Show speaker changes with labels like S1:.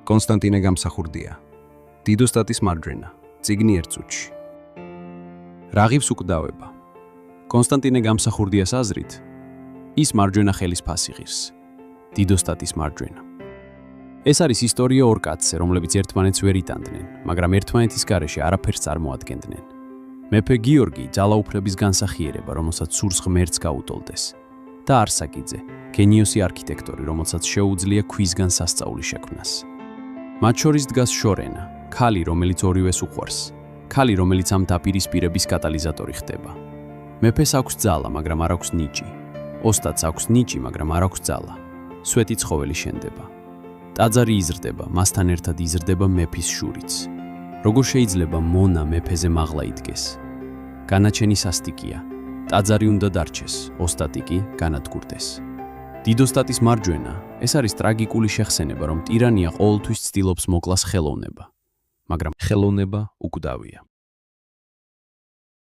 S1: კონსტანტინე გამსახურდია. დიდოსტატის მარჯვენა, წიგნი ერთ წუთში. რაღივს უკვდავება. კონსტანტინე გამსახურდიას აზრით, ის მარჯვენა ხელის ფასი ღირს. დიდოსტატის მარჯვენა. ეს არის ისტორია ორ კაცზე, რომლებიც ერთმანეთს ვერ იტანდნენ, მაგრამ ერთმანეთის გარეშე არაფერს წარმოადგენდნენ. მეფე გიორგი ძალაუფლების განსახიერება, რომელსაც სურს ღმერთს გაუტოლდეს, და არსაკიძე, გენიოსი არქიტექტორი, რომელსაც შეუძლია ქვისგან სასწაული შექმნას. მათ შორის დგას შორენა, ქალი, რომელიც ორივეს უყვარს, ქალი, რომელიც ამ დაპირისპირების კატალიზატორი ხდება. მეფეს აქვს ძალა, მაგრამ არ აქვს ნიჭი. ოსტატს აქვს ნიჭი, მაგრამ არ აქვს ძალა. სვეტი ცხოველი შენდება. ტაძარი იზრდება, მასთან ერთად იზრდება მეფის შურიც. როგორ შეიძლება მონა მეფეზე მაღლა იდგეს? განაჩენი სასტიკია. ტაძარი უნდა დარჩეს, ოსტატი კი განადგურდეს. დიდოსტატის მარჯვენა, ეს არის ტრაგიკული შეხსენება, რომ ტირანია ყოველთვის ცდილობს მოკლას ხელოვნება, მაგრამ ხელოვნება უკვდავია.